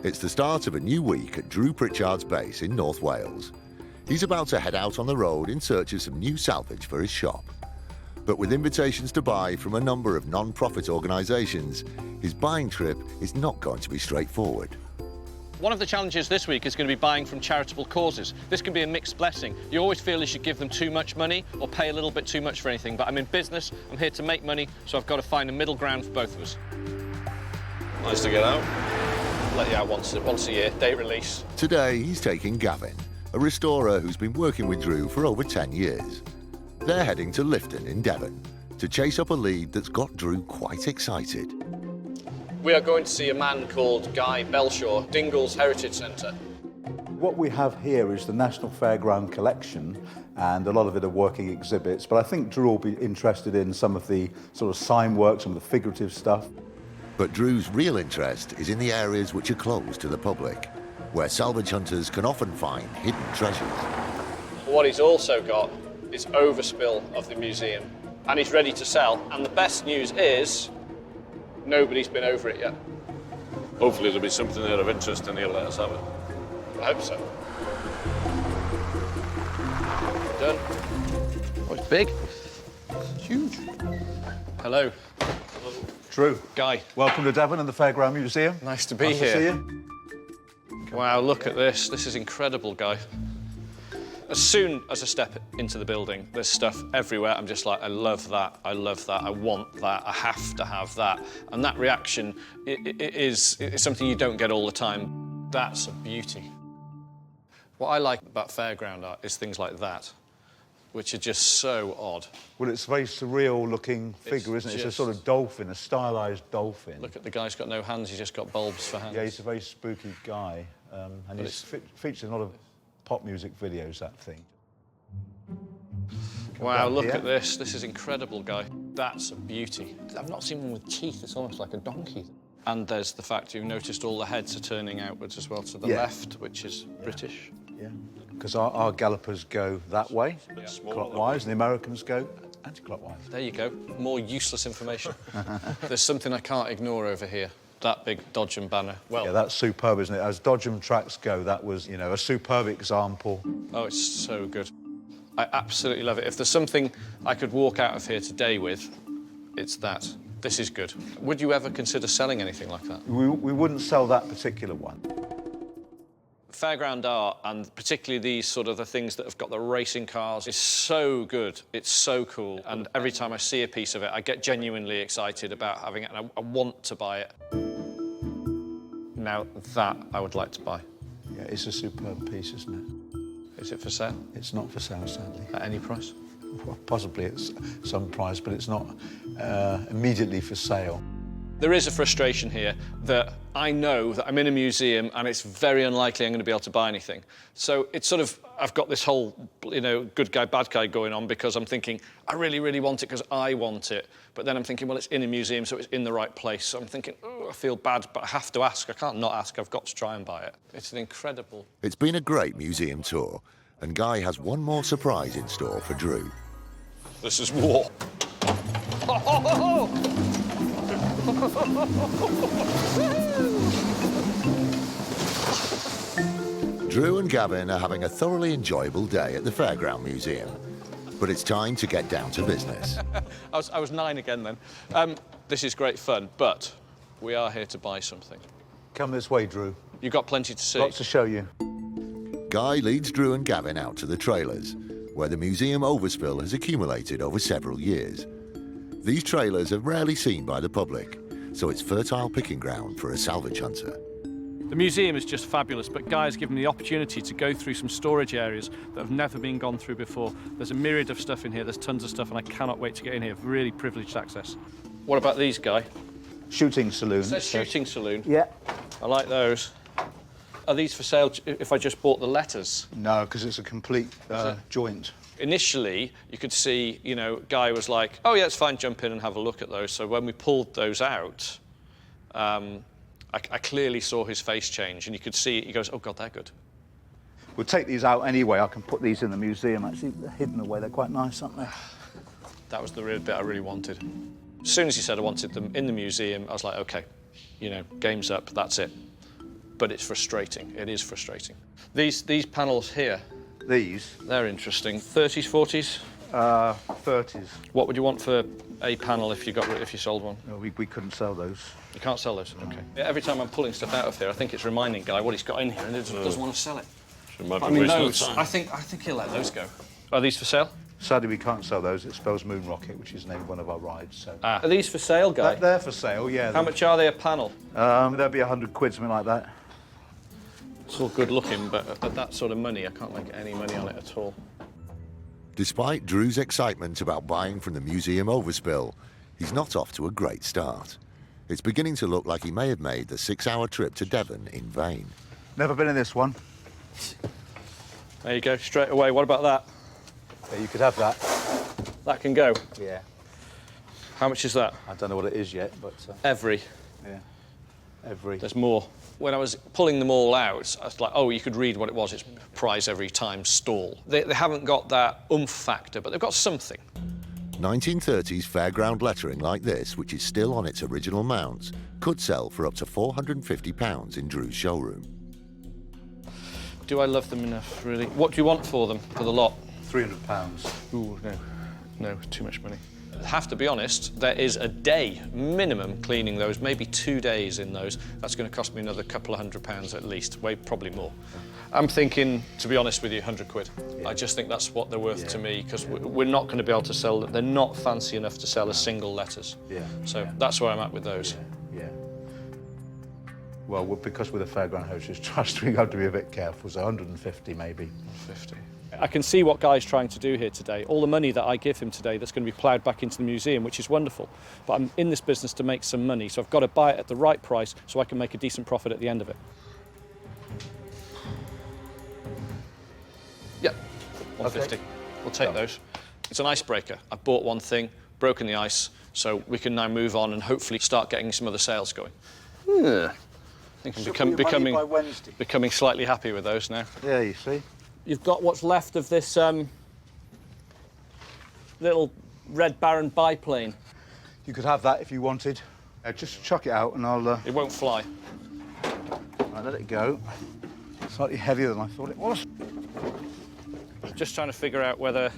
It's the start of a new week at Drew Pritchard's base in North Wales. He's about to head out on the road in search of some new salvage for his shop. But with invitations to buy from a number of non-profit organisations, his buying trip is not going to be straightforward. One of the challenges this week is going to be buying from charitable causes. This can be a mixed blessing. You always feel you should give them too much money or pay a little bit too much for anything, but I'm in business, I'm here to make money, so I've got to find a middle ground for both of us. Nice to get out. Let you out once a year, day release. Today, he's taking Gavin, a restorer who's been working with Drew for over 10 years. They're heading to Lifton in Devon to chase up a lead that's got Drew quite excited. We are going to see a man called Guy Belshaw, Dingle's Heritage Centre. What we have here is the National Fairground collection, and a lot of it are working exhibits, but I think Drew will be interested in some of the sort of sign work, some of the figurative stuff. But Drew's real interest is in the areas which are closed to the public, where salvage hunters can often find hidden treasures. What he's also got is overspill of the museum, and he's ready to sell. And the best news is, nobody's been over it yet. Hopefully there'll be something there of interest and he'll let us have it. I hope so. Done. Oh, it's big. It's huge. Hello. Drew. Guy. Welcome to Devon and the Fairground Museum. Nice to be nice here. To see you. Wow, look at this. This is incredible, Guy. As soon as I step into the building, there's stuff everywhere. I'm just like, I love that, I love that, I want that, I have to have that. And that reaction is something you don't get all the time. That's a beauty. What I like about Fairground art is things like that, which are just so odd. Well, it's a very surreal-looking figure, isn't it? It's a sort of dolphin, a stylised dolphin. Look at the guy's got no hands, he's just got bulbs for hands. Yeah, he's a very spooky guy, and he's featured in a lot of pop music videos, that thing. Wow, look at this. This is incredible, Guy. That's a beauty. I've not seen one with teeth. It's almost like a donkey. And there's the fact you've noticed all the heads are turning outwards as well to the left, which is British. Yeah, because our gallopers go that way, clockwise, and the Americans go anti-clockwise. There you go. More useless information. There's something I can't ignore over here. That big Dodgem banner. Well, yeah, that's superb, isn't it? As Dodgem tracks go, that was, you know, a superb example. Oh, it's so good. I absolutely love it. If there's something I could walk out of here today with, it's that. This is good. Would you ever consider selling anything like that? We wouldn't sell that particular one. Fairground art, and particularly these sort of the things that have got the racing cars, is so good. It's so cool. And every time I see a piece of it, I get genuinely excited about having it, and I want to buy it. Now, that I would like to buy. Yeah, it's a superb piece, isn't it? Is it for sale? It's not for sale, sadly. At any price? Well, possibly at some price, but it's not immediately for sale. There is a frustration here that I know that I'm in a museum and it's very unlikely I'm going to be able to buy anything. So it's sort of, I've got this whole, you know, good guy, bad guy going on because I'm thinking, I really, really want it because I want it. But then I'm thinking, well, it's in a museum, so it's in the right place. So I'm thinking, oh, I feel bad, but I have to ask. I can't not ask. I've got to try and buy it. It's an incredible... It's been a great museum tour, and Guy has one more surprise in store for Drew. This is war. Drew and Gavin are having a thoroughly enjoyable day at the Fairground Museum, but it's time to get down to business. I was 9 again then. This is great fun, but we are here to buy something. Come this way, Drew. You've got plenty to see. Lots to show you. Guy leads Drew and Gavin out to the trailers, where the museum overspill has accumulated over several years. These trailers are rarely seen by the public, so it's fertile picking ground for a salvage hunter. The museum is just fabulous, but Guy has given me the opportunity to go through some storage areas that have never been gone through before. There's a myriad of stuff in here, there's tons of stuff, and I cannot wait to get in here. Really privileged access. What about these, Guy? Shooting saloon. It says shooting saloon. Yeah. I like those. Are these for sale if I just bought the letters? No, because it's a complete joint. Initially, you could see, you know, Guy was like, oh, yeah, it's fine, jump in and have a look at those. So when we pulled those out, I clearly saw his face change, and you could see it. He goes, oh, God, they're good. We'll take these out anyway. I can put these in the museum, actually. They're hidden away. They're quite nice, aren't they? That was the real bit I really wanted. As soon as he said I wanted them in the museum, I was like, OK, you know, game's up, that's it. but it's frustrating. It is frustrating. These panels here, These, they're interesting. 30s, 40s? 30s. What would you want for a panel if you sold one? No, we couldn't sell those. You can't sell those? Okay. Yeah, every time I'm pulling stuff out of here, I think it's reminding Guy what he's got in here and he doesn't want to sell it. So it might be I mean, wasting those, time. I think he'll let those go. Are these for sale? Sadly, we can't sell those. It spells Moon Rocket, which is the name of one of our rides. So. Are these for sale, Guy? They're for sale, yeah. How much are they a panel? There'll be 100 quid, something like that. It's all good looking, but at that sort of money, I can't make any money on it at all. Despite Drew's excitement about buying from the museum overspill, he's not off to a great start. It's beginning to look like he may have made the 6-hour trip to Devon in vain. Never been in this one. There you go, straight away. What about that? Yeah, you could have that. That can go. Yeah. How much is that? I don't know what it is yet, but... Every. Yeah. Every. There's more. When I was pulling them all out, I was like, oh, you could read what it was. It's price every time stall. They haven't got that oomph factor, but they've got something. 1930s fairground lettering like this, which is still on its original mounts, could sell for up to £450 in Drew's showroom. Do I love them enough, really? What do you want for them, for the lot? £300. Ooh, no, too much money. I have to be honest, there is a day minimum cleaning those, maybe 2 days in those. That's going to cost me another couple of £100 at least, probably more. I'm thinking, to be honest with you, 100 quid. Yeah. I just think that's what they're worth to me, because we're not going to be able to sell them. They're not fancy enough to sell as single letters. Yeah. So that's where I'm at with those. Yeah. Well, because we're the Fairground Heritage Trust, we have to be a bit careful. So 150 maybe. 50. I can see what Guy's trying to do here today. All the money that I give him today, that's going to be ploughed back into the museum, which is wonderful. But I'm in this business to make some money, so I've got to buy it at the right price so I can make a decent profit at the end of it. Yeah, 150. Okay. We'll take those. It's an icebreaker. I bought one thing, broken the ice, so we can now move on and hopefully start getting some other sales going. I think I'm becoming slightly happy with those now. Yeah, you see. You've got what's left of this little Red Baron biplane. You could have that if you wanted. Just chuck it out and I'll... It won't fly. I'll let it go. Slightly heavier than I thought it was. Just trying to figure out whether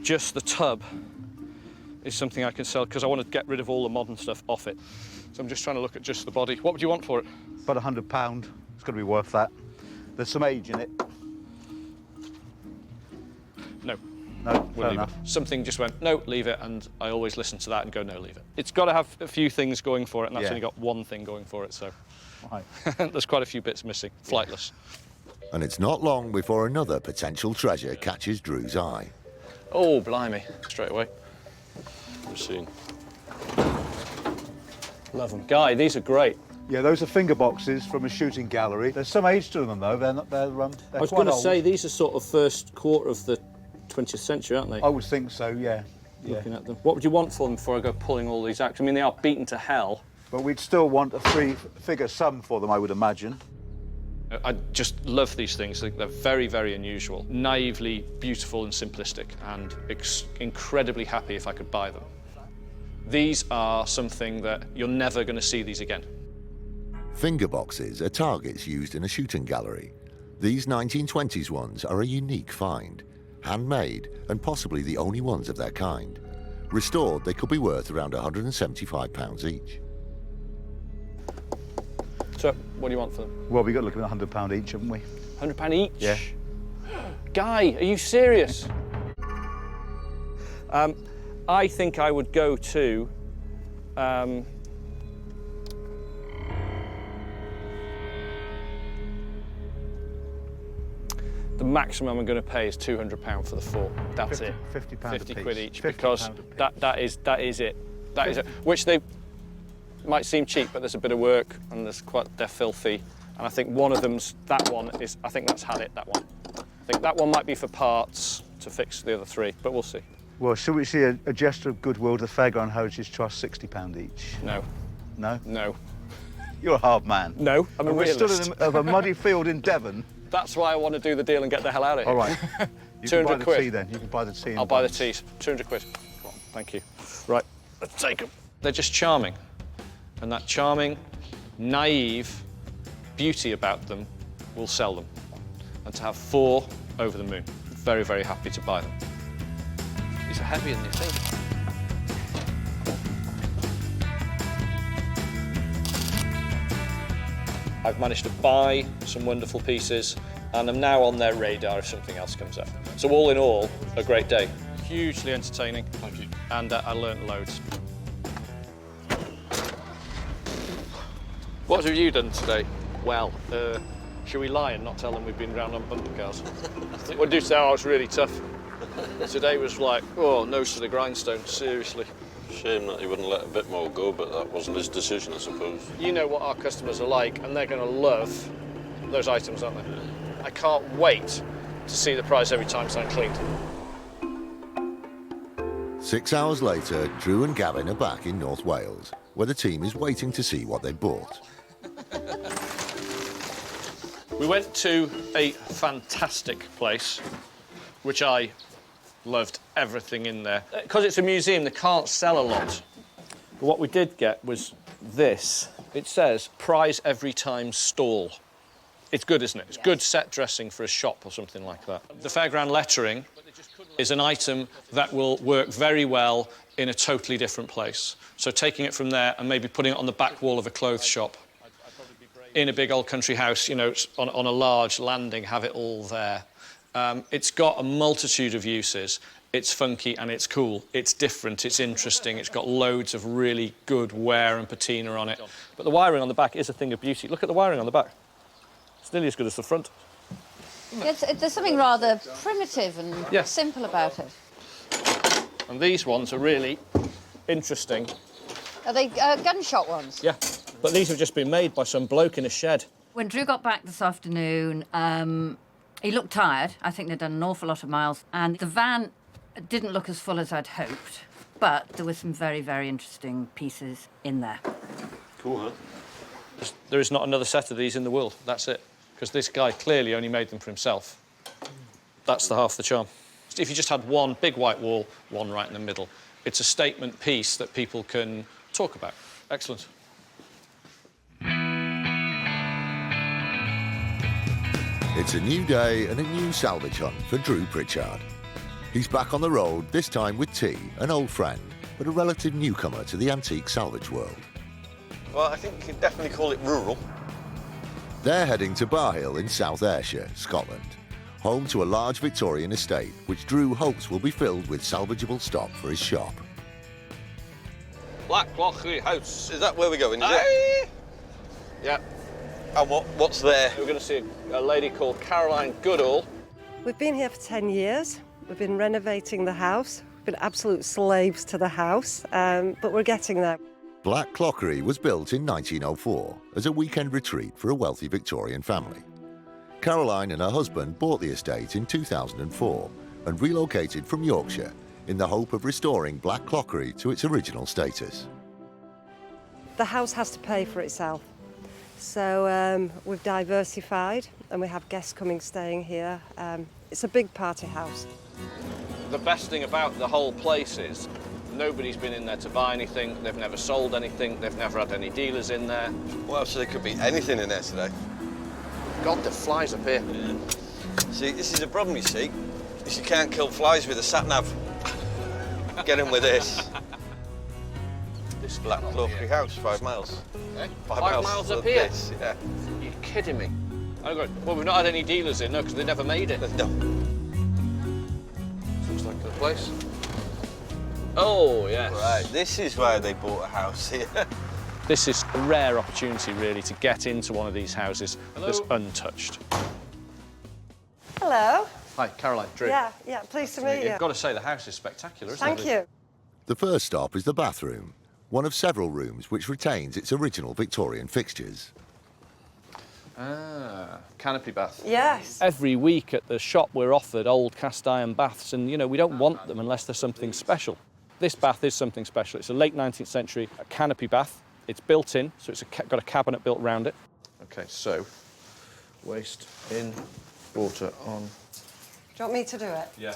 just the tub is something I can sell, because I want to get rid of all the modern stuff off it. So I'm just trying to look at just the body. What would you want for it? About £100. It's got to be worth that. There's some age in it. No. No, We'll fair leave enough. it. Something just went, no, leave it, and I always listen to that and go, no, leave it. It's got to have a few things going for it, and that's only got one thing going for it, so Right. there's quite a few bits missing. Flightless. And it's not long before another potential treasure catches Drew's eye. Oh, blimey. Straight away. We've seen. Love them. Guy, these are great. Yeah, those are finger boxes from a shooting gallery. There's some age to them, though. They're I was quite going to old. say, these are sort of first quarter of the 20th century, aren't they? I would think so, yeah. Looking at them. What would you want for them before I go pulling all these out? I mean, they are beaten to hell. But we'd still want a three-figure sum for them, I would imagine. I just love these things. They're very, very unusual, naively beautiful and simplistic, and incredibly happy if I could buy them. These are something that you're never going to see these again. Finger boxes are targets used in a shooting gallery. These 1920s ones are a unique find, handmade and possibly the only ones of their kind. Restored, they could be worth around £175 each. So, what do you want for them? Well, we've got to look at £100 each, haven't we? £100 each? Yeah. Guy, are you serious? I think I would go to the maximum I'm going to pay is £200 for the four. That's it. £50 50 a quid piece. each, 50 because pound a piece. that is it. That is it. Which they might seem cheap, but there's a bit of work and they're filthy. And I think one of them's, that one is, I think that's had it, that one. I think that one might be for parts to fix the other three, but we'll see. Well, should we see a gesture of goodwill to the Fairground Heritage Trust, £60 each? No. No? No. You're a hard man. No, I'm a And we're realist. stood in a muddy field in Devon. That's why I want to do the deal and get the hell out of here. All right. You 200 can buy the quid. tea then. You can buy the tea. and I'll buy the buns. teas. 200 quid. Come on, thank you. Right, let's take them. They're just charming. And that charming, naive, beauty about them, we'll sell them. And to have 4, over the moon. Very, very happy to buy them. These are heavier than you think. I've managed to buy some wonderful pieces, and I'm now on their radar if something else comes up. So all in all, a great day. Hugely entertaining. Thank you. And I learnt loads. What have you done today? Well, shall we lie and not tell them we've been round on bumper cars? What do you say? Oh, it's really tough. Today was like, oh, nose to the grindstone, seriously. Shame that he wouldn't let a bit more go, but that wasn't his decision, I suppose. You know what our customers are like, and they're going to love those items, aren't they? I can't wait to see the prize every time something cleaned. 6 hours later, Drew and Gavin are back in North Wales, where the team is waiting to see what they bought. We went to a fantastic place, which I loved everything in there. Because it's a museum, they can't sell a lot. But what we did get was this. It says, prize every time stall. It's good, isn't it? It's good set dressing for a shop or something like that. The Fairground lettering is an item that will work very well in a totally different place. So taking it from there and maybe putting it on the back wall of a clothes shop, in a big old country house, you know, on a large landing, have it all there. It's got a multitude of uses. It's funky and it's cool. It's different, it's interesting. It's got loads of really good wear and patina on it. But the wiring on the back is a thing of beauty. Look at the wiring on the back. It's nearly as good as the front. There's something rather primitive and simple about it. And these ones are really interesting. Are they gunshot ones? Yeah, but these have just been made by some bloke in a shed. When Drew got back this afternoon, he looked tired. I think they'd done an awful lot of miles. And the van didn't look as full as I'd hoped, but there were some very, very interesting pieces in there. Cool, huh? There is not another set of these in the world. That's it. Because this guy clearly only made them for himself. That's the half the charm. If you just had one big white wall, one right in the middle, it's a statement piece that people can talk about. Excellent. It's a new day and a new salvage hunt for Drew Pritchard. He's back on the road, this time with T, an old friend, but a relative newcomer to the antique salvage world. Well, I think you could definitely call it rural. They're heading to Bar Hill in South Ayrshire, Scotland, home to a large Victorian estate, which Drew hopes will be filled with salvageable stock for his shop. Black Clockery House. Is that where we're going, is it? Yeah. And what's there? We're going to see a lady called Caroline Goodall. We've been here for 10 years. We've been renovating the house. We've been absolute slaves to the house, but we're getting there. Black Clockery was built in 1904 as a weekend retreat for a wealthy Victorian family. Caroline and her husband bought the estate in 2004 and relocated from Yorkshire in the hope of restoring Black Clockery to its original status. The house has to pay for itself. So we've diversified and we have guests coming, staying here. It's a big party house. The best thing about the whole place is nobody's been in there to buy anything, they've never sold anything, they've never had any dealers in there. Well, so there could be anything in there today. God, the flies up here. Yeah. See, this is a problem, you see, is you can't kill flies with a sat-nav. Get in with this. This Black Clockery House, 5 miles. Eh? 5 miles up here? This, yeah. You're kidding me. Oh, God. Well, we've not had any dealers in, no, because they never made it. No. Looks like the place. Oh, yes. Right, this is why they bought a house here. This is a rare opportunity, really, to get into one of these houses that's untouched. Hello. Hi, Caroline, Drew. Yeah, pleased to meet you. You've got to say, the house is spectacular, isn't it? Thank you. The first stop is the bathroom, one of several rooms which retains its original Victorian fixtures. Ah, canopy bath. Yes. Every week at the shop we're offered old cast iron baths, and, you know, we don't want them unless there's something special. This bath is something special. It's a late 19th century canopy bath. It's built in, so it's got a cabinet built around it. OK, so waste in, water on. Do you want me to do it? Yeah.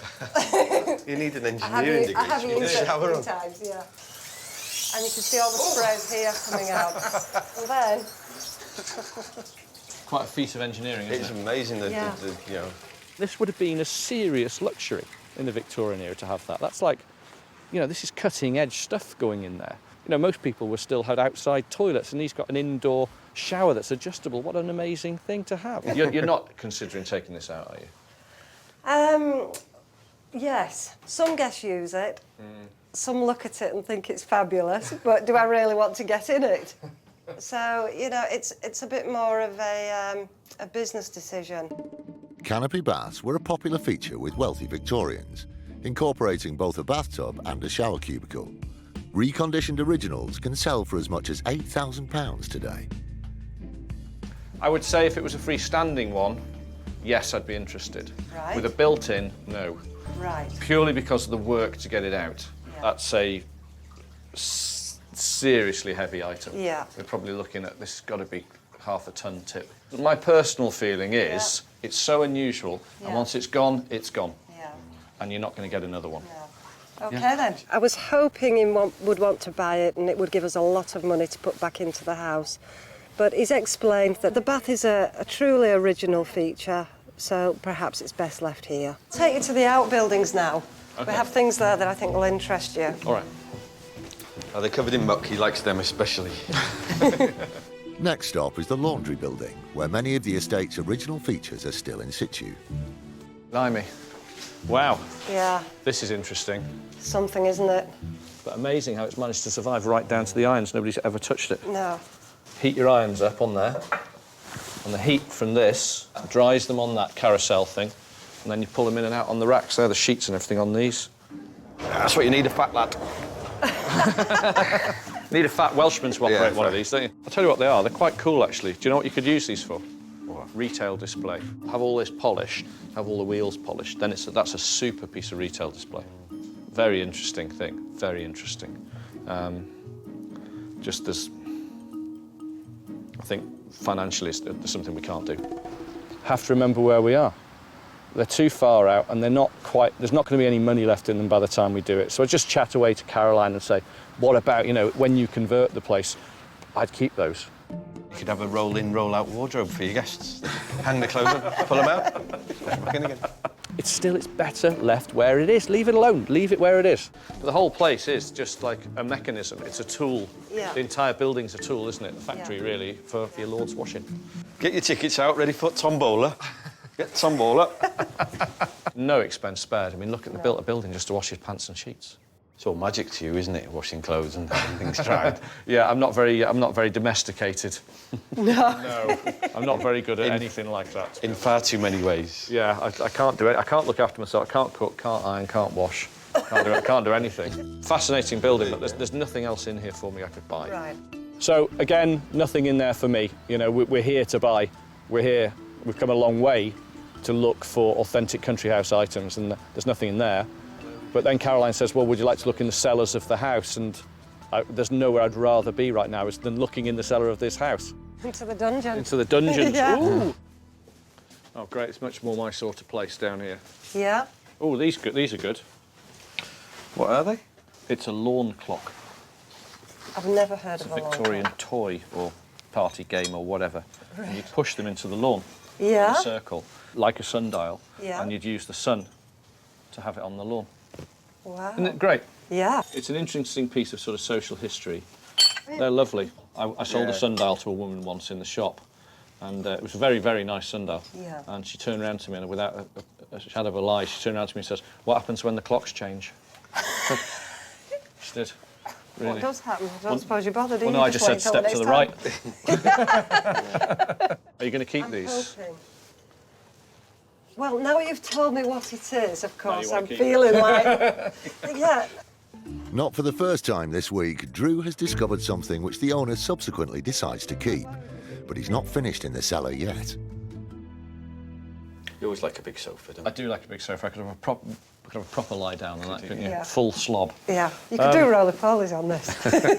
You need an engineering degree. I have You used need a it a shower few on. times, yeah. And you can see all the sprays here coming out. And then quite a feat of engineering, isn't It's it? amazing that, Yeah. you know. This would have been a serious luxury in the Victorian era to have that. That's like, you know, this is cutting-edge stuff going in there. You know, most people were still had outside toilets, and he's got an indoor shower that's adjustable. What an amazing thing to have. You're not considering taking this out, are you? Yes, some guests use it. Some look at it and think it's fabulous, but do I really want to get in it? So, you know, it's a bit more of a business decision. Canopy baths were a popular feature with wealthy Victorians, incorporating both a bathtub and a shower cubicle. Reconditioned originals can sell for as much as £8,000 today. I would say if it was a freestanding one, yes, I'd be interested. Right. With a built-in, no. Right. Purely because of the work to get it out. Yeah. That's a seriously heavy item. Yeah. We're probably looking at, this has got to be half a ton tip. My personal feeling is, it's so unusual, and Yeah. once it's gone, it's gone. Yeah. And you're not going to get another one. Okay then. I was hoping he would want to buy it and it would give us a lot of money to put back into the house. But he's explained that the bath is a truly original feature, so perhaps it's best left here. Take you to the outbuildings now. Okay. We have things there that I think will interest you. All right. Are they covered in muck? He likes them especially. Next stop is the laundry building, where many of the estate's original features are still in situ. Blimey. Wow. Yeah, This is interesting. something, isn't it? But amazing how it's managed to survive right down to the irons. Nobody's ever touched it. No. Heat your irons up on there, and the heat from this dries them on that carousel thing, and then you pull them in and out on the racks. There are the sheets and everything on these. That's what you need, a fat lad. Need a fat Welshman to operate one of these, don't you? I'll tell you what they are. They're quite cool, actually. Do you know what you could use these for? What? Retail display. Have all this polished, have all the wheels polished, then that's a super piece of retail display. Very interesting thing, very interesting. Just there's, I think financially there's something we can't do. Have to remember where we are. They're too far out and they're not quite, there's not going to be any money left in them by the time we do it. So I just chat away to Caroline and say, what about, you know, when you convert the place, I'd keep those. You could have a roll-in, roll-out wardrobe for your guests. Hang the clothes up, pull them out, put them back in again. It's better left where it is. Leave it alone. Leave it where it is. The whole place is just like a mechanism. It's a tool. Yeah. The entire building's a tool, isn't it? The factory, Yeah. really, for your lord's washing. Get your tickets out, ready for tombola. Get tombola. No expense spared. I mean, look at the built a building just to wash your pants and sheets. It's all magic to you, isn't it? Washing clothes and having things dried. Yeah, I'm not very domesticated. No, I'm not very good at anything like that. In far too many ways. Yeah, I can't do it. I can't look after myself. I can't cook, can't iron, can't wash. Can't do anything. Fascinating building, but there's nothing else in here for me I could buy. Right. So again, nothing in there for me. You know, we're here to buy. We're here. We've come a long way to look for authentic country house items, and there's nothing in there. But then Caroline says, well, would you like to look in the cellars of the house? And there's nowhere I'd rather be right now than looking in the cellar of this house. Into the dungeon. Into the dungeons. Yeah. Ooh. Oh, great. It's much more my sort of place down here. Yeah. Oh, these are good. What are they? It's a lawn clock. I've never heard It's a of a lawn Victorian clock. toy or party game or whatever. And you push them into the lawn Yeah. in a circle, like a sundial, Yeah. and you'd use the sun to have it on the lawn. Wow. Isn't it great? Yeah. It's an interesting piece of sort of social history. They're lovely. I sold a sundial to a woman once in the shop, and it was a very, very nice sundial. Yeah. And she turned around to me, and without a shadow of a lie, she turned around to me and says, "What happens when the clocks change?" She did. Really. What does happen? I don't suppose you bothered, do Well, you? no, I just said wait till step to the next right. time. Are you going to keep I'm these? hoping. Well, now you've told me what it is, of course, wanna I'm keep it. feeling like... Yeah. Not for the first time this week, Drew has discovered something which the owner subsequently decides to keep. But he's not finished in the cellar yet. You always like a big sofa, don't I do like a big sofa. I could have a proper lie down on that, couldn't you? Yeah. Full slob. Yeah. You could do roly-polies on this.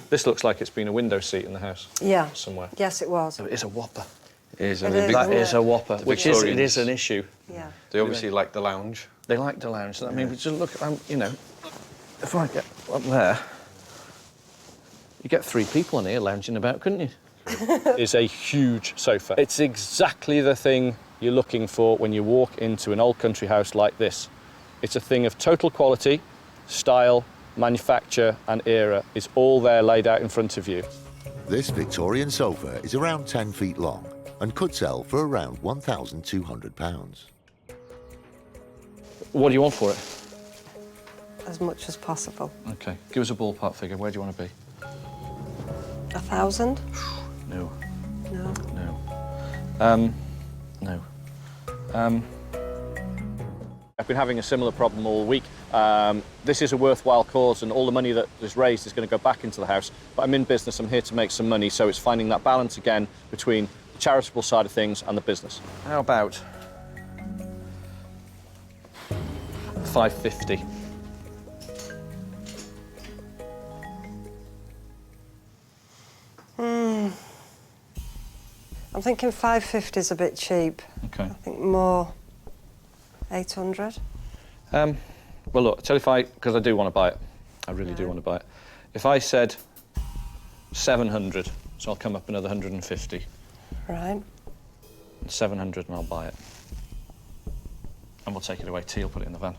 This looks like it's been a window seat in the house. Yeah. Somewhere. Yes, it was. It is a whopper. It is. It and is, big- That is a it? whopper, which is, it is an issue. Yeah. They obviously like the lounge. They like the lounge. I mean, just look, you know, if I get up there, you get 3 people in here lounging about, couldn't you? is a huge sofa. It's exactly the thing you're looking for when you walk into an old country house like this. It's a thing of total quality, style, manufacture and era. It's all there laid out in front of you. This Victorian sofa is around 10 feet long and could sell for around £1,200. What do you want for it? As much as possible. Okay, give us a ballpark figure. Where do you want to be? 1,000? No. No. No. No. I've been having a similar problem all week. This is a worthwhile cause and all the money that is raised is going to go back into the house. But I'm in business, I'm here to make some money, so it's finding that balance again between the charitable side of things and the business. How about 550? I'm thinking 550 is a bit cheap. Okay. I think more 800. Well, look, tell you because I do want to buy it. I really do want to buy it. If I said 700, so I'll come up another 150. Right. And 700 and I'll buy it. And we'll take it away. T will put it in the van.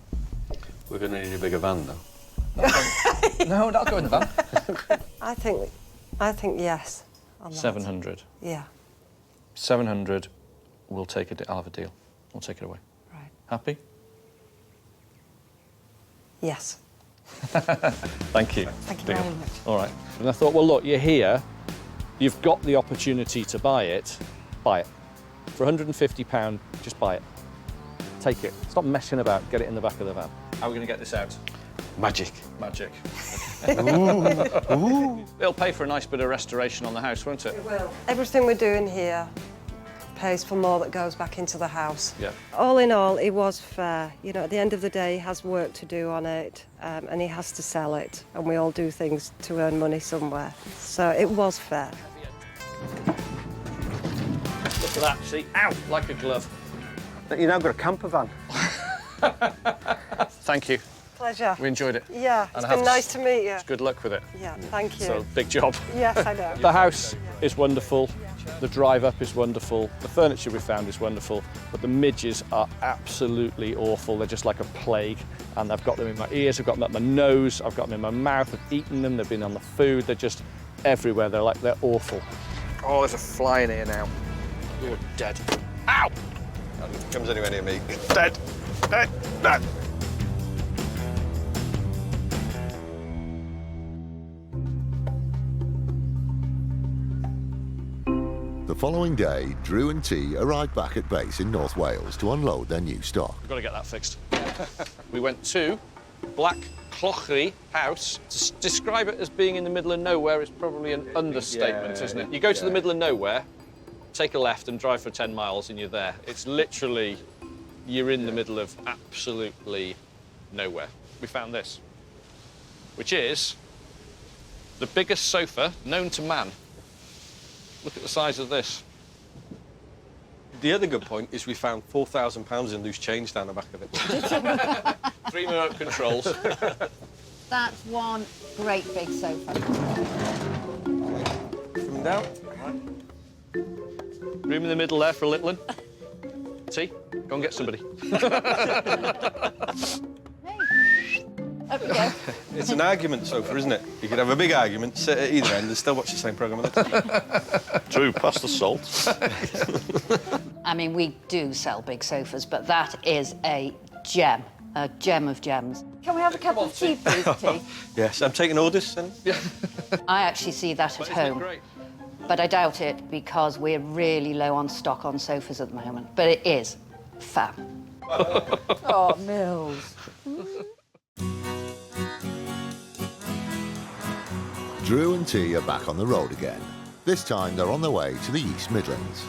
We're going to need a bigger van, though. No, that'll go in the van. I think yes. On that. 700. Yeah. 700, we'll take it. I'll have a deal. We'll take it away. Right. Happy? Yes. Thank you. Thank you Deal. very much. All right. And I thought, well, look, you're here. You've got the opportunity to buy it. Buy it. For £150, just buy it. Take it. Stop messing about. Get it in the back of the van. How are we going to get this out? Magic. Magic. Ooh. It'll pay for a nice bit of restoration on the house, won't it? It will. Everything we're doing here pays for more that goes back into the house. Yeah. All in all, it was fair. You know, at the end of the day, he has work to do on it, and he has to sell it, and we all do things to earn money somewhere. So it was fair. Look at that. See? Ow! Like a glove. You now got a camper van. Thank you. Pleasure. We enjoyed it. Yeah, And it's I have been to nice to meet you. Good luck with it. Yeah, thank you. So, big job. Yes, I know. The house is wonderful. The drive up is wonderful. The furniture we found is wonderful. But the midges are absolutely awful. They're just like a plague. And I've got them in my ears, I've got them up my nose, I've got them in my mouth, I've eaten them, they've been on the food. They're just everywhere. They're awful. Oh, there's a fly in here now. You're dead. Ow! Comes anywhere near me. Dead. Dead. Dead. The following day, Drew and T arrived back at base in North Wales to unload their new stock. We've got to get that fixed. We went to Black Clochery House. To describe it as being in the middle of nowhere is probably an understatement, isn't it? You go to the middle of nowhere, take a left and drive for 10 miles and you're there. It's literally, you're in the middle of absolutely nowhere. We found this, which is the biggest sofa known to man. Look at the size of this. The other good point is we found £4,000 in loose change down the back of it. 3 remote controls. That's one great big sofa. Coming down. Room in the middle there for a little one. T, go and get somebody. Up you go. It's an argument sofa, isn't it? You could have a big argument, sit at either end and still watch the same programme on the TV. Drew, pass the salt. I mean, we do sell big sofas, but that is a gem of gems. Can we have a cup of tea, please, T? Yes, I'm taking orders then. I actually see that at home, Great. but I doubt it because we're really low on stock on sofas at the moment. But it is fab. Oh, Mills. Drew and T are back on the road again. This time they're on their way to the East Midlands.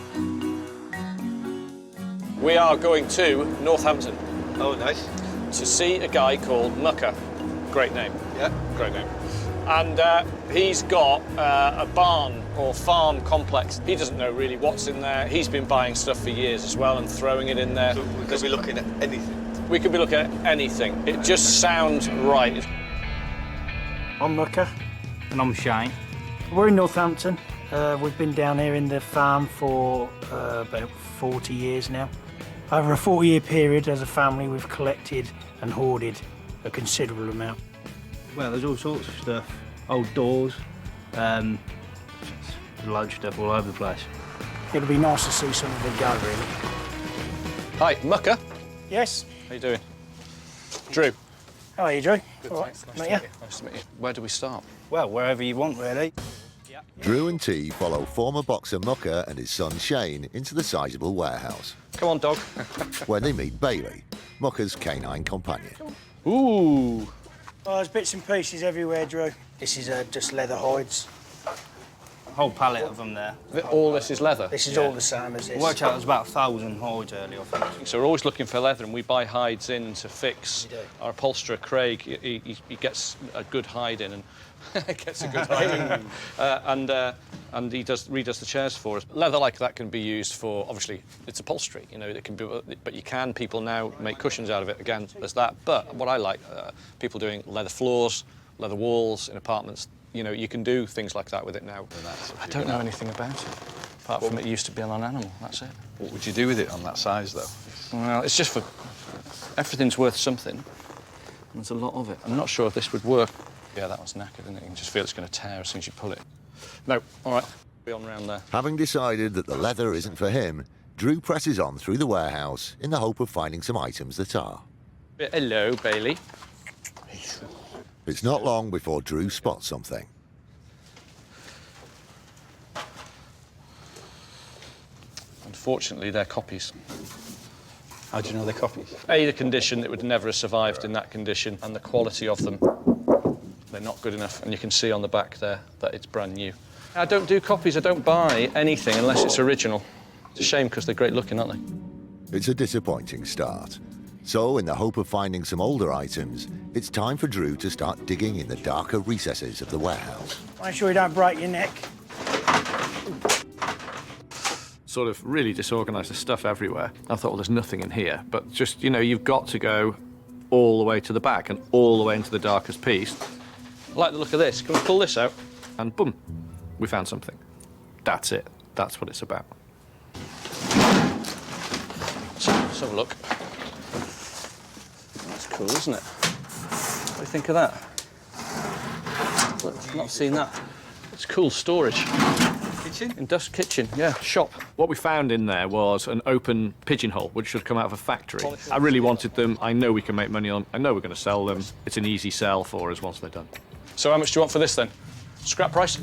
We are going to Northampton Oh, nice. to see a guy called Mucker. Great name. Yeah. Great name. And he's got a barn or farm complex. He doesn't know really what's in there. He's been buying stuff for years as well and throwing it in there. So we could be looking at anything. We could be looking at anything. It just sounds right. I'm Mucker. And I'm Shane. We're in Northampton. We've been down here in the farm for about 40 years now. Over a 40-year period as a family, we've collected and hoarded a considerable amount. Well, there's all sorts of stuff. Old doors, loads of stuff all over the place. It'll be nice to see some of it go, really. Hi, Mucker. Yes? How you doing? Drew. How are you, Drew? Good, all right, thanks. mate, yeah? Nice to meet you. Where do we start? Well, wherever you want, really. Drew and T follow former boxer Mucker and his son Shane into the sizable warehouse, Come on, dog. where they meet Bailey, Mucker's canine companion. Ooh. Oh, there's bits and pieces everywhere, Drew. This is just leather hides. A whole pallet of them there. All this is leather? This is all the same as this. Worked out there's about 1,000 hides earlier, I think. So we're always looking for leather, and we buy hides in to fix. You do. Our upholsterer, Craig, he gets a good hide in, and gets a good hide in. And he redoes the chairs for us. Leather like that can be used for, obviously, it's upholstery, you know, it can be, but people now make cushions out of it. Again, there's that. But what I like, people doing leather floors, leather walls in apartments, you know, you can do things like that with it now. I don't know anything about it, apart from it used to be on an animal, that's it. What would you do with it on that size, though? Well, it's just for... everything's worth something, and there's a lot of it. I'm not sure if this would work. Yeah, that one's knackered, isn't it? You can just feel it's going to tear as soon as you pull it. No, all right, be on round there. Having decided that the leather isn't for him, Drew presses on through the warehouse in the hope of finding some items that are. Hello, Bailey. It's not long before Drew spots something. Unfortunately, they're copies. How do you know they're copies? A, the condition, it would never have survived in that condition, and the quality of them, they're not good enough, and you can see on the back there that it's brand new. I don't do copies, I don't buy anything unless it's original. It's a shame because they're great looking, aren't they? It's a disappointing start. So, in the hope of finding some older items, it's time for Drew to start digging in the darker recesses of the warehouse. Make sure you don't break your neck. Sort of really disorganised, there's stuff everywhere. I thought, well, there's nothing in here. But just, you know, you've got to go all the way to the back and all the way into the darkest piece. I like the look of this. Can we pull this out? And boom, we found something. That's it. That's what it's about. Let's have a look. That's cool, isn't it? What do you think of that? Look, I've not seen that. It's cool storage. Kitchen? Kitchen, yeah, shop. What we found in there was an open pigeonhole, which should come out of a factory. I really wanted them. I know we can make money on them. I know we're going to sell them. It's an easy sell for us once they're done. So how much do you want for this, then? Scrap price?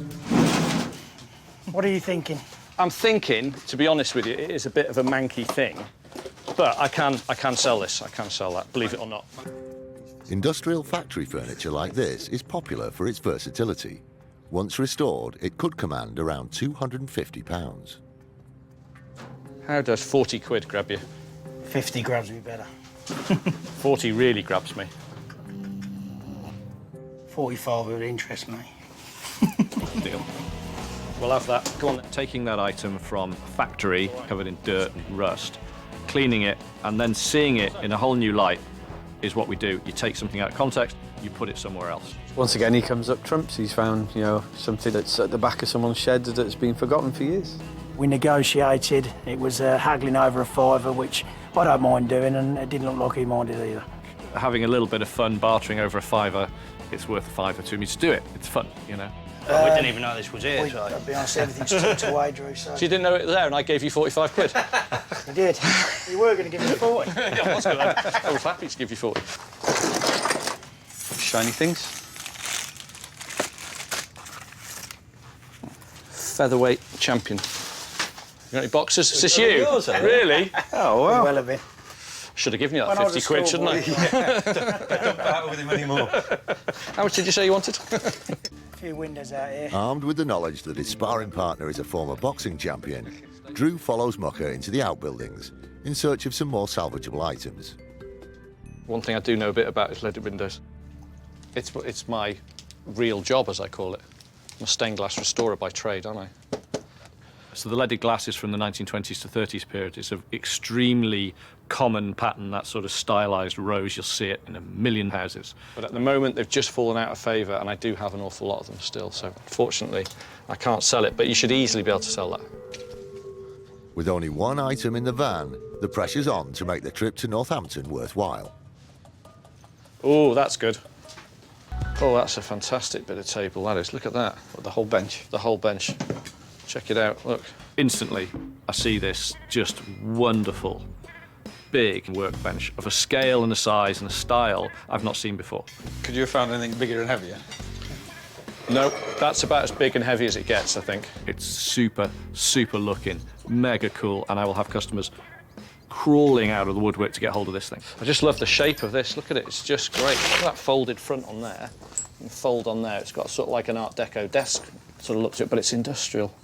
What are you thinking? I'm thinking, to be honest with you, it is a bit of a manky thing, but I can sell this. I can sell that, believe it or not. Industrial factory furniture like this is popular for its versatility. Once restored, it could command around £250. How does 40 quid grab you? 50 grabs me better. 40 really grabs me. 45 would interest me. Deal. We'll have that. Go on then. Taking that item from a factory covered in dirt and rust, cleaning it, and then seeing it in a whole new light is what we do. You take something out of context, you put it somewhere else. Once again, he comes up trumps. He's found, you know, something that's at the back of someone's shed that's been forgotten for years. We negotiated. It was haggling over a fiver, which I don't mind doing, and it didn't look like he minded either. Having a little bit of fun bartering over a fiver, it's worth a fiver to me. Just do it. It's fun, you know. Well, we didn't even know this was here, so... I'll be honest, everything's tucked away, Drew, so... So you didn't know it was there and I gave you 45 quid? You did. You were going to give me 40. Yeah, I was good. I was happy to give you 40. Shiny things? Featherweight champion. You got any boxes? Is this you? Yours, Really? Oh, well. Well have been. Should have given you that 50 quid, shouldn't I? Don't battle with him anymore. How much did you say you wanted? A few windows out here. Armed with the knowledge that his sparring partner is a former boxing champion, Drew follows Mucker into the outbuildings in search of some more salvageable items. One thing I do know a bit about is leaded windows. It's my real job, as I call it. I'm a stained glass restorer by trade, aren't I? So the leaded glass is from the 1920s to 30s period. It's an extremely common pattern, that sort of stylised rose. You'll see it in a million houses. But at the moment, they've just fallen out of favour, and I do have an awful lot of them still. So unfortunately, I can't sell it, but you should easily be able to sell that. With only one item in the van, the pressure's on to make the trip to Northampton worthwhile. Oh, that's good. Oh, that's a fantastic bit of table, that is. Look at that. The whole bench. The whole bench. Check it out, look. Instantly, I see this just wonderful, big workbench of a scale and a size and a style I've not seen before. Could you have found anything bigger and heavier? No, that's about as big and heavy as it gets, I think. It's super, super looking, mega cool, and I will have customers crawling out of the woodwork to get hold of this thing. I just love the shape of this. Look at it, it's just great. Look at that folded front on there. And fold on there. It's got sort of like an Art Deco desk sort of look to it, but it's industrial.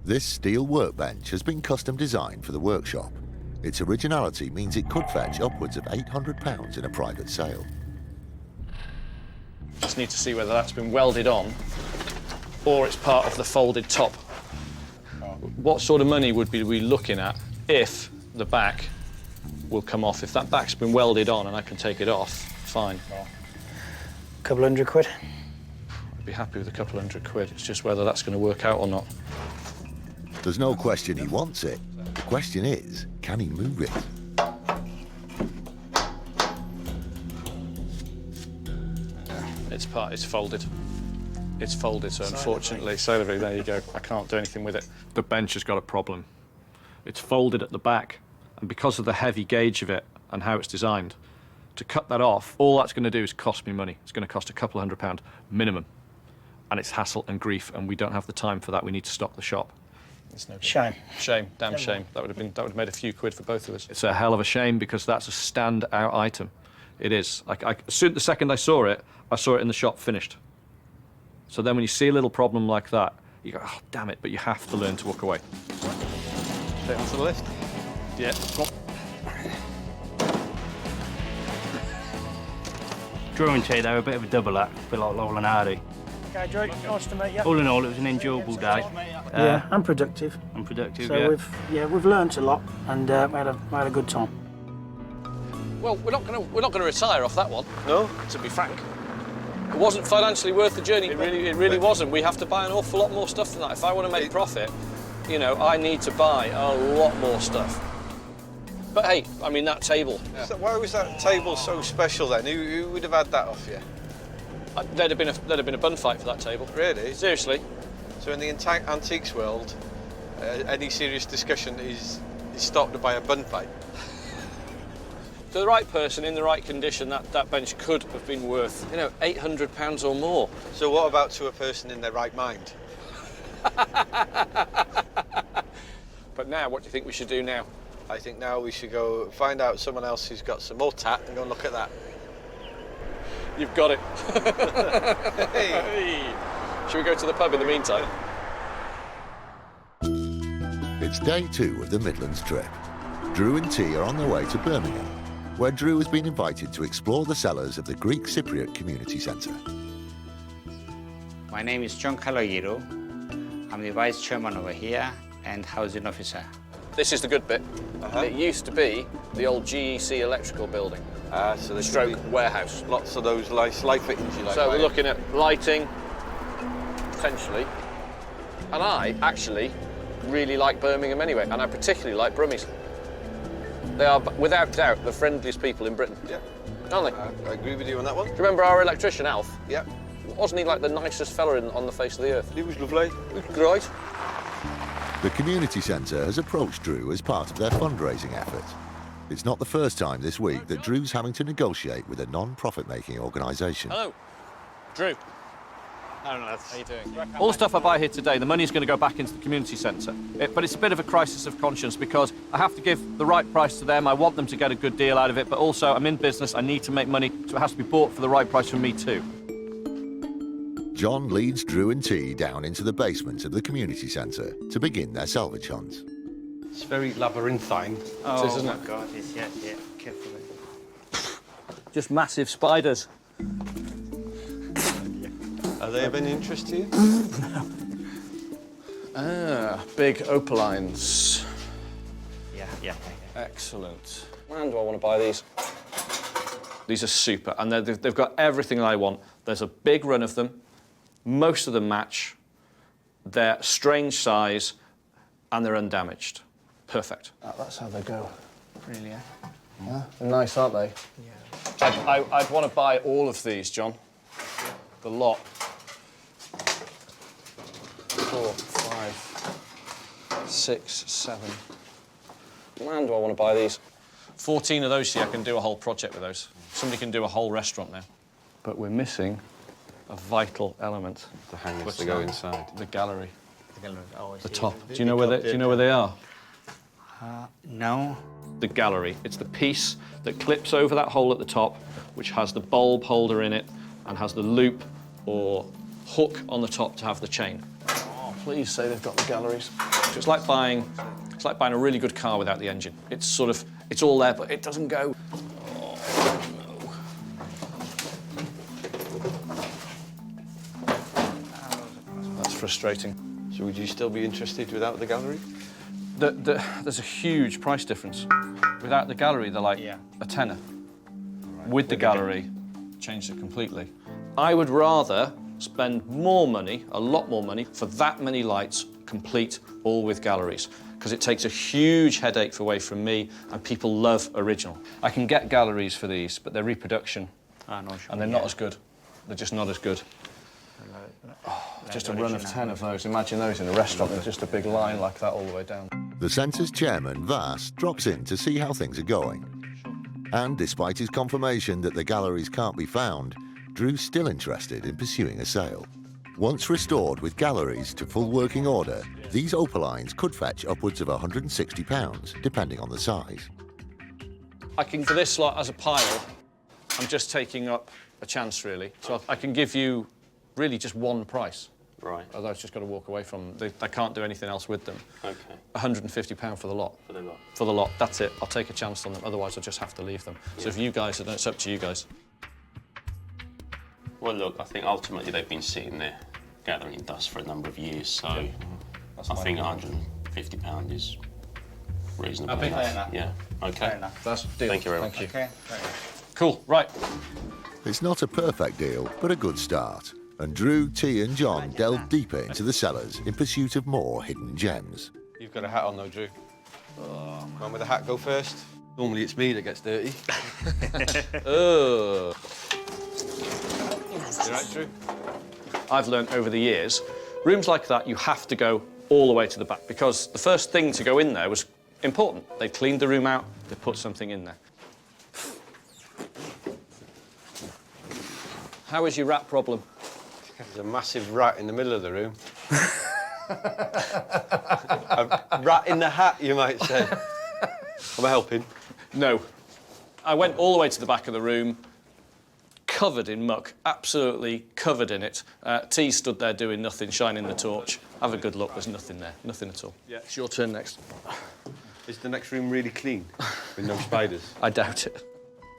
This steel workbench has been custom designed for the workshop. Its originality means it could fetch upwards of £800 in a private sale. Just need to see whether that's been welded on or it's part of the folded top. What sort of money would we looking at if the back will come off? If that back's been welded on and I can take it off, fine. A couple £100. I'd be happy with a couple £100. It's just whether that's going to work out or not. There's no question he wants it. The question is, can he move it? It's folded. It's folded, so unfortunately, salivary, there you go. I can't do anything with it. The bench has got a problem. It's folded at the back, and because of the heavy gauge of it and how it's designed, to cut that off, all that's going to do is cost me money. It's going to cost a couple £100 minimum, and it's hassle and grief, and we don't have the time for that. We need to stock the shop. It's no good. Shame. Shame, damn shame. That would have made a few quid for both of us. It's a hell of a shame because that's a standout item. It is. The second I saw it in the shop finished. So then when you see a little problem like that, you go, oh, damn it, but you have to learn to walk away. Straight onto the lift. Yeah. Drew and T, they were a bit of a double act, a bit like Lowell and Hardy. Okay, Drew, nice to meet you. All in all, it was an enjoyable day. Yeah, and productive. And productive, So we've learnt a lot, and we had a good time. Well, we're not going to retire off that one. No? To be frank, it wasn't financially worth the journey. It really wasn't. We have to buy an awful lot more stuff than that. If I want to make profit, you know, I need to buy a lot more stuff. But hey, I mean that table. Yeah. So why was that table so special then? Who would have had that off you? There'd have been a bun fight for that table. Really? Seriously. So in the antiques world, any serious discussion is stopped by a bun fight. To the right person in the right condition, that bench could have been worth, you know, £800 or more. So what about to a person in their right mind? But now, what do you think we should do now? I think now we should go find out someone else who's got some more tat and go and look at that. You've got it. Hey. Should we go to the pub in the meantime? It's day 2 of the Midlands trip. Drew and T are on their way to Birmingham, where Drew has been invited to explore the cellars of the Greek Cypriot Community Centre. My name is John Kalogiru. I'm the vice chairman over here and housing officer. This is the good bit. It used to be the old GEC electrical building. So the stroke warehouse. Lots of those light fittings you like. So we're looking at lighting, potentially. And I actually really like Birmingham anyway, and I particularly like Brummies. They are, without doubt, the friendliest people in Britain. Yeah. Aren't they? I agree with you on that one. Do you remember our electrician, Alf? Yeah. Wasn't he like the nicest fella on the face of the earth? He was lovely. He was great. The community centre has approached Drew as part of their fundraising effort. It's not the first time this week that Drew's having to negotiate with a non-profit-making organisation. Hello, Drew. How are you doing? All the stuff I buy here today, the money's going to go back into the community centre. But it's a bit of a crisis of conscience because I have to give the right price to them. I want them to get a good deal out of it, but also I'm in business. I need to make money, so it has to be bought for the right price from me too. John leads Drew and T down into the basement of the community centre to begin their salvage hunt. It's very labyrinthine. Oh, isn't my it? God, yeah, carefully. Just massive spiders. Are they of any interest to you? Ah, big opalines. Yeah. Excellent. Man, do I want to buy these? These are super, and they've got everything I want. There's a big run of them. Most of them match. They're strange size, and they're undamaged. Perfect. That's how they go. Really, yeah? Yeah. They're nice, aren't they? Yeah. I'd want to buy all of these, John. The lot. 4, 5, 6, 7. Man, do I want to buy these? 14 of those, see, I can do a whole project with those. Somebody can do a whole restaurant now. But we're missing a vital element. The hangers to go inside. The gallery. Oh, The top. Do you know where they are? No. The gallery. It's the piece that clips over that hole at the top, which has the bulb holder in it and has the loop or hook on the top to have the chain. Oh, please say they've got the galleries. So it's like buying a really good car without the engine. It's all there, but it doesn't go. Oh, no. That's frustrating. So would you still be interested without the gallery? There's a huge price difference. Without the gallery, they're like a tenner. Right. With the gallery, changed it completely. I would rather spend more money, a lot more money, for that many lights, complete, all with galleries, because it takes a huge headache away from me, and people love original. I can get galleries for these, but they're reproduction, and they're not as good. They're just not as good. Oh, just a run of 10 of those. Imagine those in a restaurant with just a big line like that all the way down. The centre's chairman, Vas, drops in to see how things are going. And despite his confirmation that the galleries can't be found, Drew's still interested in pursuing a sale. Once restored with galleries to full working order, these opalines could fetch upwards of £160, depending on the size. I can, for this lot as a pile, I'm just taking up a chance, really. So I can give you really just one price. Right. Although I've just got to walk away from them. They can't do anything else with them. Okay. £150 for the lot. For the lot. For the lot, that's it. I'll take a chance on them, otherwise I'll just have to leave them. Yeah. So if you guys, it's up to you guys. Well, look, I think ultimately they've been sitting there gathering dust for a number of years, so I think £150 is reasonable enough. Yeah, okay. That's deal. Thank you very much. Thank you. Okay. Cool, right. It's not a perfect deal, but a good start. And Drew, T and John delve deeper into the cellars in pursuit of more hidden gems. You've got a hat on though, Drew. One with the hat go first. Normally it's me that gets dirty. You right, Drew? I've learned over the years, rooms like that, you have to go all the way to the back, because the first thing to go in there was important. They cleaned the room out, they put something in there. How is your rat problem? There's a massive rat in the middle of the room. A rat in the hat, you might say. Am I helping? No. I went all the way to the back of the room, covered in muck, absolutely covered in it. T stood there doing nothing, shining the torch. Have a good look, there's nothing there, nothing at all. Yeah, it's your turn next. Is the next room really clean, with no spiders? I doubt it.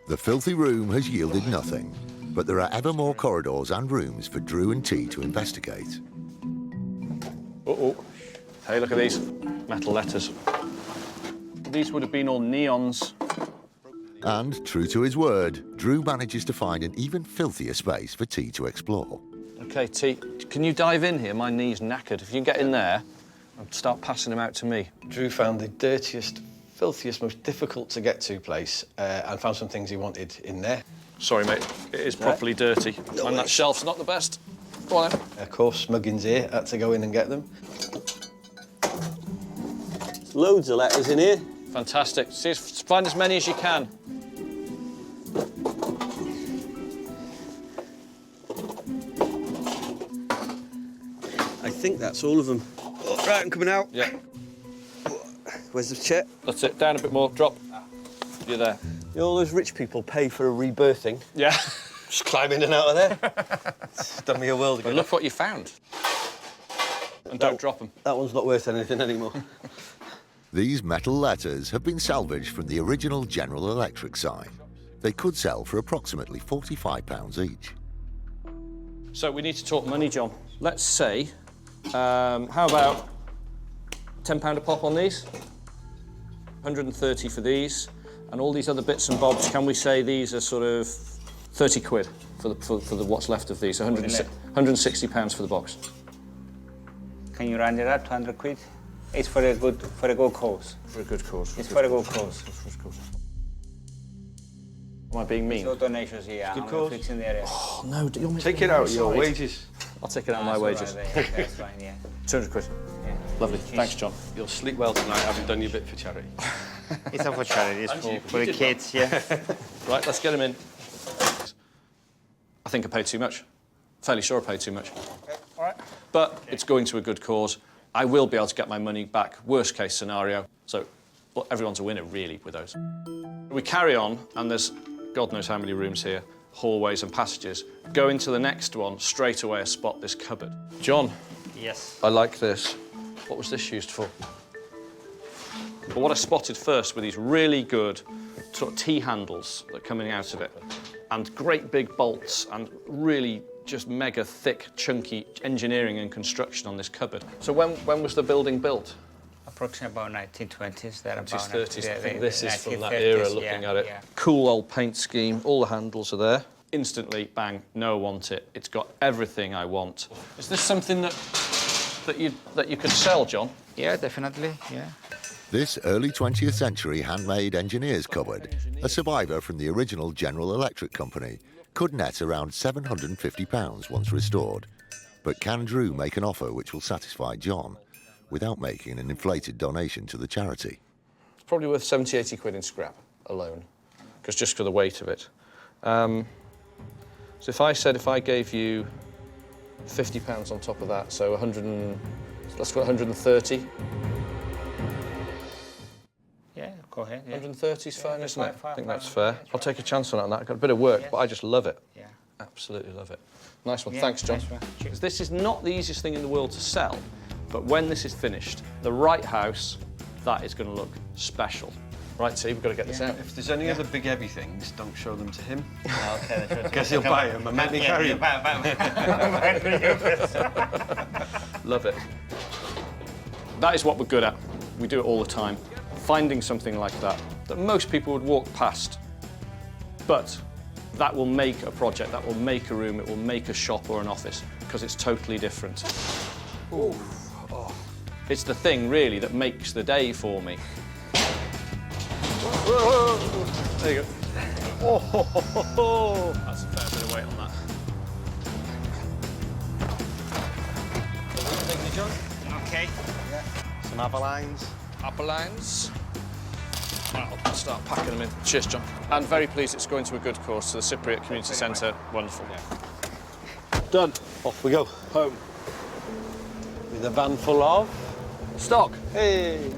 The filthy room has yielded nothing, but there are ever more corridors and rooms for Drew and T to investigate. Uh-oh. Hey, look at these metal letters. These would have been all neons. And, true to his word, Drew manages to find an even filthier space for T to explore. OK, T, can you dive in here? My knee's knackered. If you can get in there and start passing them out to me. Drew found the dirtiest, filthiest, most difficult to get to place and found some things he wanted in there. Sorry, mate. It is properly dirty. No, and that shelf's not the best. Go on, then. Of course, Muggins here had to go in and get them. Loads of letters in here. Fantastic. See, find as many as you can. I think that's all of them. Oh, right, I'm coming out. Yeah. Where's the check? That's it. Down a bit more. Drop. You're there. You know, all those rich people pay for a rebirthing. Yeah. Just climb in and out of there. It's done me a world ago. But look what you found. And don't drop them. That one's not worth anything anymore. These metal letters have been salvaged from the original General Electric sign. They could sell for approximately £45 each. So we need to talk money, John. Let's say, how about £10 a pop on these. 130 for these. And all these other bits and bobs, can we say these are sort of 30 quid for the what's left of these? 160 pounds for the box. Can you round it up to 100 quid? It's for a good cause. For a good cause. It's for a good cause. Am I being mean? No donations here. Good I'm cause. fixing the area. Oh, no, do you want me Take it out of your wages. I'll take it out of my That's wages. all right, okay, that's fine, yeah. 200 quid. Yeah. Lovely. Thanks, John. You'll sleep well tonight, having done your bit for charity. It's not for charity, it's for the kids, yeah. Right, let's get him in. I think I paid too much. Fairly sure I paid too much. Okay, all right. But it's going to a good cause. I will be able to get my money back, worst case scenario. So, well, everyone's a winner, really, with those. We carry on, and there's God knows how many rooms here, hallways and passages. Go into the next one, straight away I spot this cupboard. John. Yes. I like this. What was this used for? But what I spotted first were these really good sort of T-handles that are coming out of it, and great big bolts, and really just mega thick, chunky engineering and construction on this cupboard. So when was the building built? Approximately about 1920s, thereabouts. 1930s. I think this is from that era, looking at it. Yeah. Cool old paint scheme, all the handles are there. Instantly, bang, no, I want it. It's got everything I want. Is this something that you could sell, John? Yeah, definitely, yeah. This early 20th century handmade engineer's cupboard, a survivor from the original General Electric Company, could net around £750 once restored. But can Drew make an offer which will satisfy John without making an inflated donation to the charity? It's probably worth 70, 80 quid in scrap alone, because just for the weight of it. So if I gave you £50 on top of that, so let's go 130. Yeah, go ahead. Yeah. 130 is fine, isn't it? fine, I think fine, that's fair. yeah, I'll take a chance on that. I've got a bit of work, Yeah. but I just love it. Yeah. Absolutely love it. Nice one. Yeah, Thanks, John. nice one. Cheers. Because this is not the easiest thing in the world to sell, but when this is finished, the right house, that is going to look special. Right, so we've got to get this out. If there's any other big heavy things, don't show them to him. Okay, Because he'll buy them and make me carry them. Love it. That is what we're good at. We do it all the time. Finding something like that most people would walk past. But that will make a project, that will make a room, it will make a shop or an office, because it's totally different. Ooh. Oh. It's the thing, really, that makes the day for me. There you go. Oh, that's a fair bit of weight on that. Okay. Yeah. Some abalines. Abalines. Right, I'll start packing them in. Cheers, John. And very pleased it's going to a good cause, to the Cypriot Community Centre. Wonderful. Yeah. Done. Off we go. Home. With a van full of stock. Hey.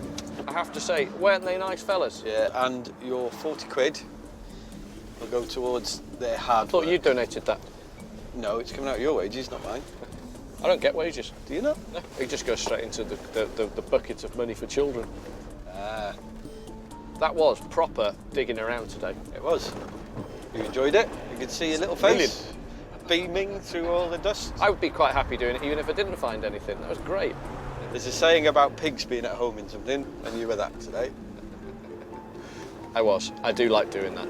I have to say, weren't they nice fellas? Yeah, and your 40 quid will go towards their hard I thought work. you donated that. No, it's coming out of your wages, not mine. I don't get wages. Do you not? No, it just goes straight into the bucket of money for children. That was proper digging around today. It was. You enjoyed it? You could see your little face beaming through all the dust. I would be quite happy doing it, even if I didn't find anything. That was great. There's a saying about pigs being at home in something, and you were that today. I was. I do like doing that.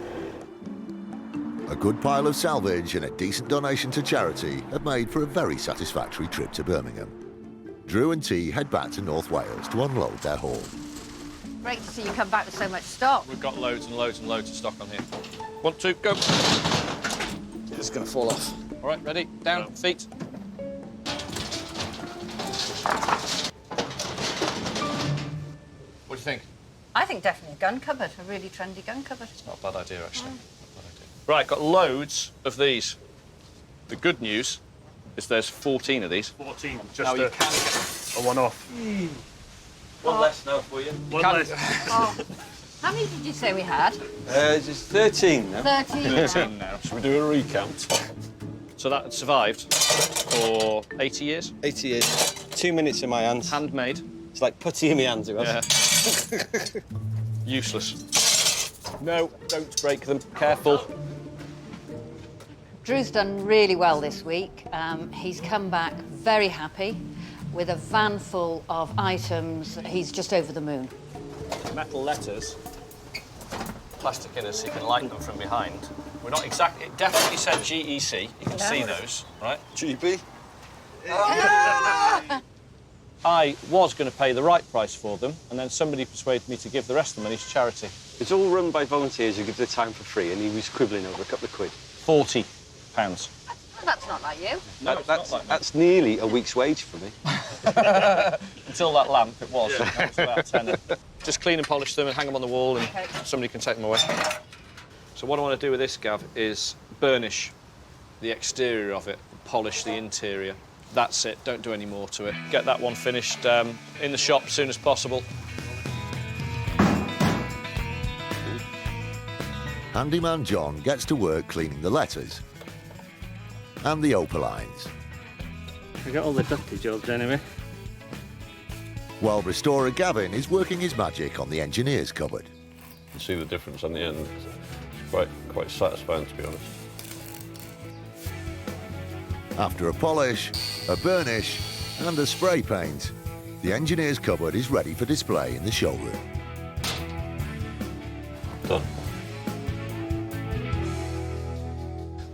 A good pile of salvage and a decent donation to charity have made for a very satisfactory trip to Birmingham. Drew and T head back to North Wales to unload their haul. Great to see you come back with so much stock. We've got loads and loads and loads of stock on here. 1, 2, go. It's going to fall off. All right, ready? Down, feet. What do you think? I think definitely a gun cupboard, a really trendy gun cupboard. It's not a bad idea, actually. Right, got loads of these. The good news is there's 14 of these. 14, just Now you a one-off. One less now for you. One less. Oh. How many did you say we had? It's 13 now. 13. Now, should we do a recount? So that had survived for 80 years? 80 years. 2 minutes in my hands. Handmade. It's like putty in my hands, it was. Yeah. Useless. No, don't break them. Careful. Drew's done really well this week. He's come back very happy. with a van full of items. He's just over the moon. Metal letters, plastic inners so you can light them from behind. We're not exactly, it definitely said GEC, you can see those, right? GB. I was going to pay the right price for them, and then somebody persuaded me to give the rest of the money to charity. It's all run by volunteers who give their time for free, and he was quibbling over a couple of quid. £40. That's not like you. No, That's nearly a week's wage for me. Until that lamp, it was. That was about a tenner. Just clean and polish them and hang them on the wall, and somebody can take them away. So what I want to do with this, Gav, is burnish the exterior of it, polish the interior. That's it, don't do any more to it. Get that one finished in the shop as soon as possible. Handyman John gets to work cleaning the letters and the opalines, I got all the dirty jobs anyway. while restorer Gavin is working his magic on the engineer's cupboard. You see the difference on the end. It's quite satisfying, to be honest. After a polish, a burnish and a spray paint, the engineer's cupboard is ready for display in the showroom. Done.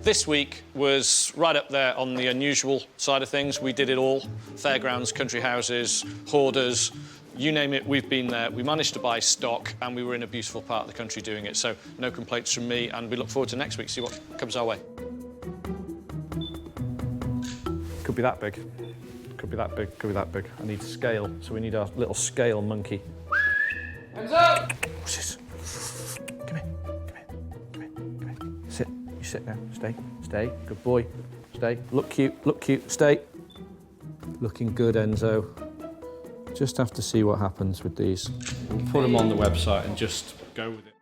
This week was right up there on the unusual side of things. We did it all. Fairgrounds, country houses, hoarders, you name it, we've been there. We managed to buy stock and we were in a beautiful part of the country doing it. So no complaints from me, and we look forward to next week, see what comes our way. Could be that big. Could be that big, could be that big. I need scale, so we need our little scale monkey. Hands up! What's this? Come here, come here, come here, come here. Sit, you sit now, stay, stay, good boy. Stay, look cute, stay. Looking good, Enzo. Just have to see what happens with these. We'll put them on the website and just go with it.